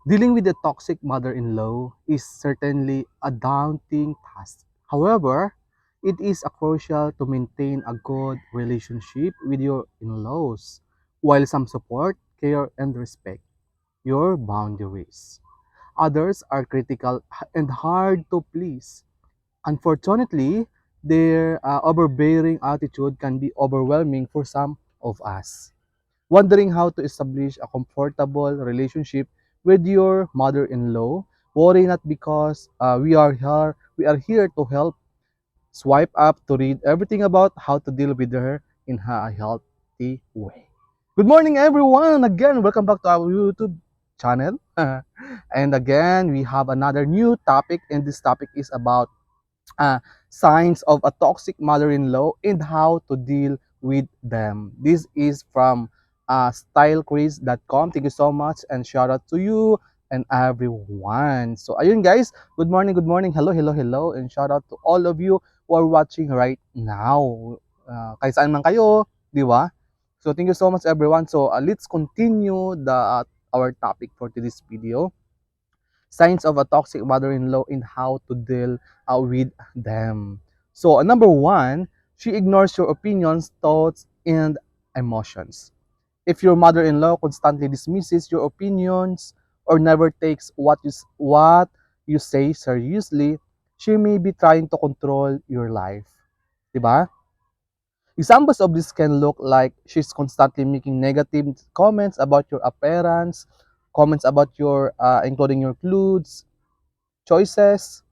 Dealing with a toxic mother-in-law is certainly a daunting task. However, it is crucial to maintain a good relationship with your in-laws, while some support, care, and respect your boundaries. Others are critical and hard to please. Unfortunately, their overbearing attitude can be overwhelming for some of us. Wondering how to establish a comfortable relationship with your mother-in-law, worry not because we are here to help. Swipe up to read everything about how to deal with her in a healthy way. Good morning, everyone. Again, welcome back to our YouTube channel. And again, we have another new topic, and this topic is about uh, signs of a toxic mother-in-law and how to deal with them. This is from stylequiz.com. Thank you so much and shout out to you and everyone. So ayun guys, good morning, hello, hello, hello, and shout out to all of you who are watching right now. Kahit saan man kayo, di ba? So thank you so much everyone. So let's continue our topic for today's video. Signs of a toxic mother-in-law and how to deal with them. So, number one, she ignores your opinions, thoughts, and emotions. If your mother-in-law constantly dismisses your opinions or never takes what you say seriously, she may be trying to control your life. Diba? Examples of this can look like she's constantly making negative comments about your appearance, comments about including your clothes, choices.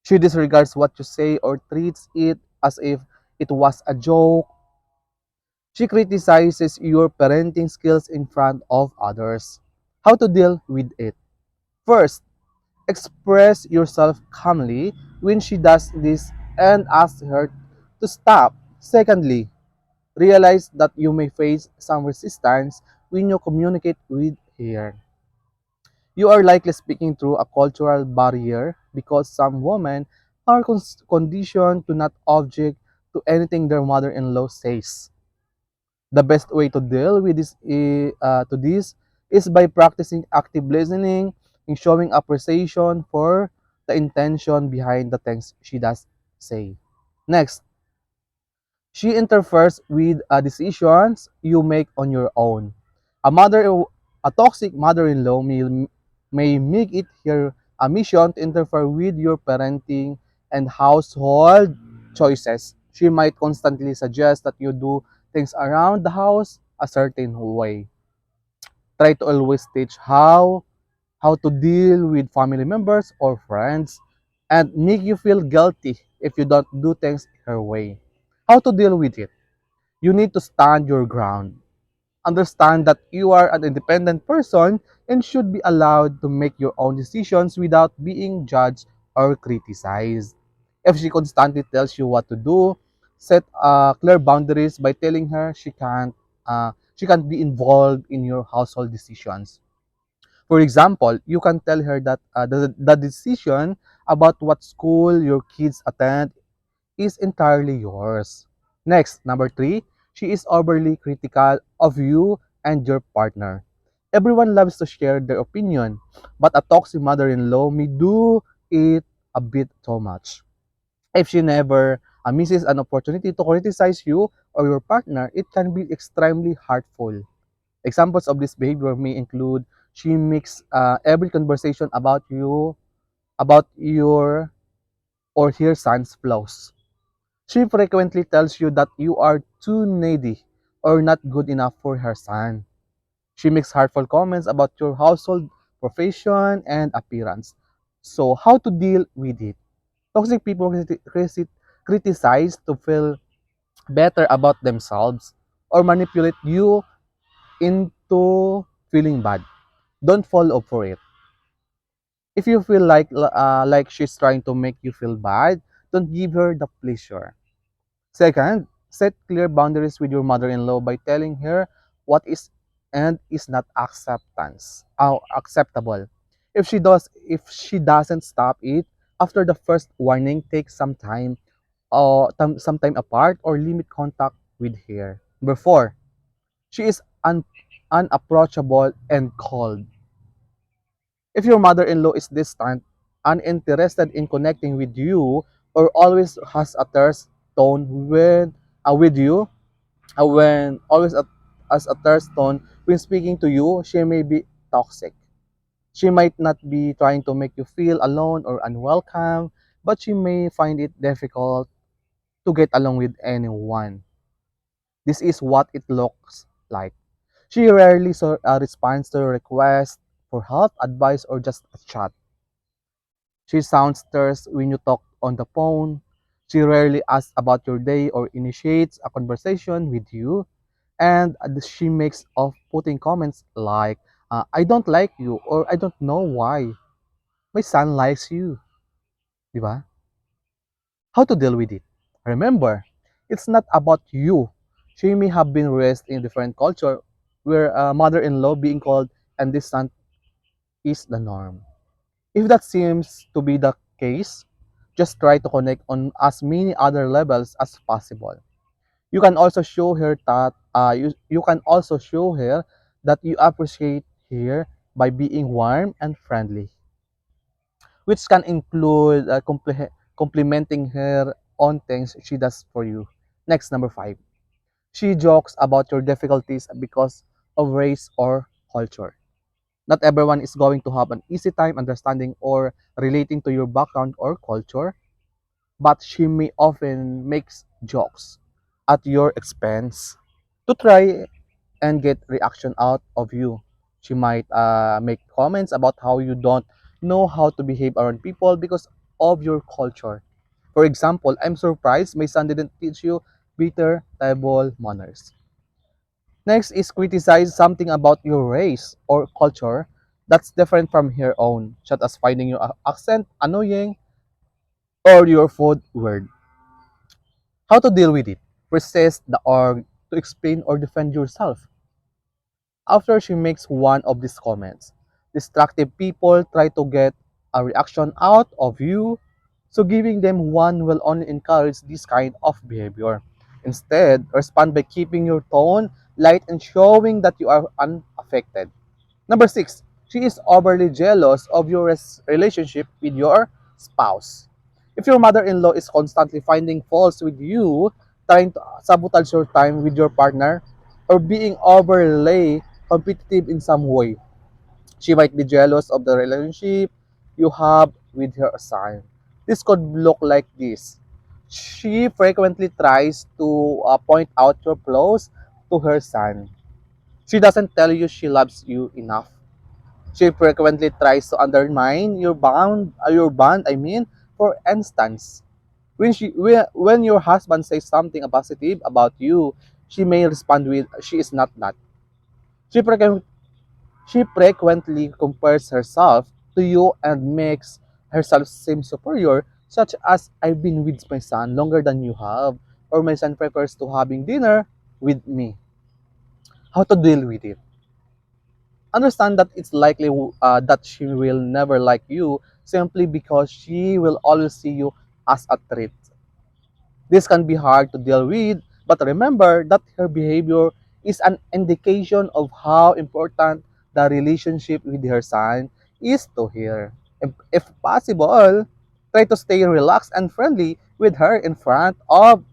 She disregards what you say or treats it as if it was a joke. She criticizes your parenting skills in front of others. How to deal with it? First, express yourself calmly when she does this and ask her to stop. Secondly, realize that you may face some resistance when you communicate with her. You are likely speaking through a cultural barrier because some women are conditioned to not object to anything their mother-in-law says. The best way to deal with this is by practicing active listening and showing appreciation for the intention behind the things she does say. Next, she interferes with decisions you make on your own. A mother, a toxic mother-in-law may make it her a mission to interfere with your parenting and household choices. She might constantly suggest that you do things around the house a certain way. Try to always teach how to deal with family members or friends and make you feel guilty if you don't do things her way. How to deal with it? You need to stand your ground. Understand that you are an independent person and should be allowed to make your own decisions without being judged or criticized. If she constantly tells you what to do, set clear boundaries by telling her she can't be involved in your household decisions. For example, you can tell her that the decision about what school your kids attend is entirely yours. Next, number three, she is overly critical of you and your partner. Everyone loves to share their opinion, but a toxic mother-in-law may do it a bit too much. If she never misses an opportunity to criticize you or your partner, it can be extremely hurtful. Examples of this behavior may include she makes every conversation about your or her son's flaws. She frequently tells you that you are too needy or not good enough for her son. She makes hurtful comments about your household profession and appearance. So, how to deal with it? Toxic people criticize to feel better about themselves or manipulate you into feeling bad. Don't fall up for it. If you feel like she's trying to make you feel bad, don't give her the pleasure. Second, set clear boundaries with your mother-in-law by telling her what is and is not acceptable. If she doesn't stop it after the first warning, take some time apart or limit contact with her. Number four, she is unapproachable and cold. If your mother-in-law is distant, uninterested in connecting with you, or always has a terse tone with you, when always as a terse tone when speaking to you, she may be toxic. She might not be trying to make you feel alone or unwelcome, but she may find it difficult to get along with anyone. This is what it looks like. She rarely responds to requests for help, advice, or just a chat. She sounds terse when you talk on the phone. She rarely asks about your day or initiates a conversation with you. And she makes off-putting comments like, I don't like you or I don't know why. My son likes you. Di ba? How to deal with it? Remember, it's not about you. She may have been raised in a different culture where mother-in-law being called and distant is the norm. If that seems to be the case, just try to connect on as many other levels as possible. You can also show her that you can also show her that you appreciate her by being warm and friendly, which can include complimenting her on things she does for you. Next, number 5. She jokes about your difficulties because of race or culture. Not everyone is going to have an easy time understanding or relating to your background or culture, but she may often makes jokes at your expense to try and get reaction out of you. She might make comments about how you don't know how to behave around people because of your culture. For example, I'm surprised my son didn't teach you better table manners. Next is criticize something about your race or culture that's different from her own, such as finding your accent annoying or your food weird. How to deal with it? Resist the urge to explain or defend yourself. After she makes one of these comments, destructive people try to get a reaction out of you, so giving them one will only encourage this kind of behavior. Instead, respond by keeping your tone light and showing that you are unaffected. Number 6, she is overly jealous of your relationship with your spouse. If your mother-in-law is constantly finding faults with you, trying to sabotage your time with your partner, or being overly competitive in some way, she might be jealous of the relationship you have with her son. This could look like this. She frequently tries to point out your flaws to her son. She doesn't tell you she loves you enough. She frequently tries to undermine your bond, for instance. When your husband says something positive about you, she may respond with, she is not that. She, frequent, she frequently compares herself to you and makes herself seem superior, such as, I've been with my son longer than you have, or my son prefers to having dinner with me. How to deal with it? Understand that it's likely that she will never like you simply because she will always see you as a threat. This can be hard to deal with, but remember that her behavior is an indication of how important the relationship with her son is to her. If possible, try to stay relaxed and friendly with her in front of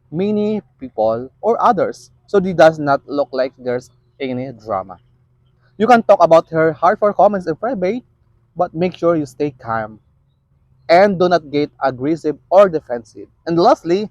many people or others so it does not look like there's any drama. You can talk about her hurtful comments in private, but make sure you stay calm and do not get aggressive or defensive. And lastly,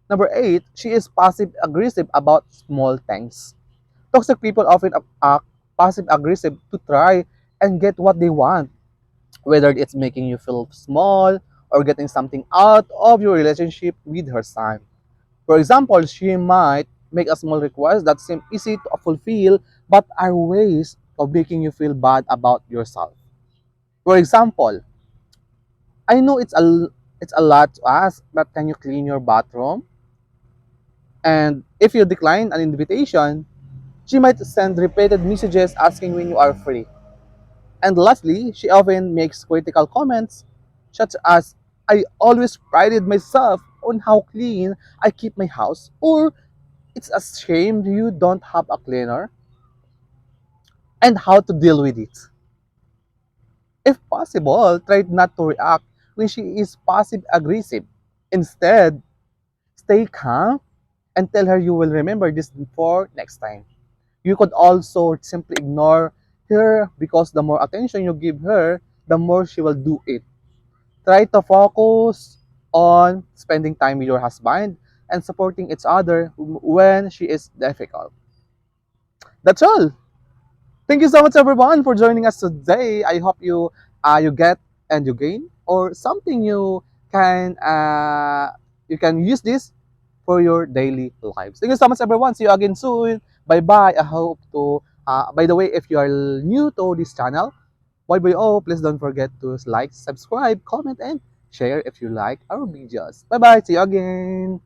number 8, she is passive aggressive about small things. Toxic people often act passive aggressive to try and get what they want, whether it's making you feel small or getting something out of your relationship with her son. For example, she might make a small request that seem easy to fulfill but are ways of making you feel bad about yourself. For example, I know it's a lot to ask, but can you clean your bathroom? And if you decline an invitation, she might send repeated messages asking when you are free. And lastly, she often makes critical comments such as, I always prided myself on how clean I keep my house, or it's a shame you don't have a cleaner. and how to deal with it. If possible, try not to react when she is passive aggressive. Instead, stay calm and tell her you will remember this for next time. You could also simply ignore her because the more attention you give her, the more she will do it. Try to focus on spending time with your husband and supporting each other when she is difficult. That's all. Thank you so much everyone for joining us today. I hope you get and you gain or something you can use this for your daily lives. Thank you so much everyone. See you again soon. Bye bye. I hope to by the way, if you are new to this channel, Boyboy, please don't forget to like, subscribe, comment and share if you like our videos. Bye bye. See you again.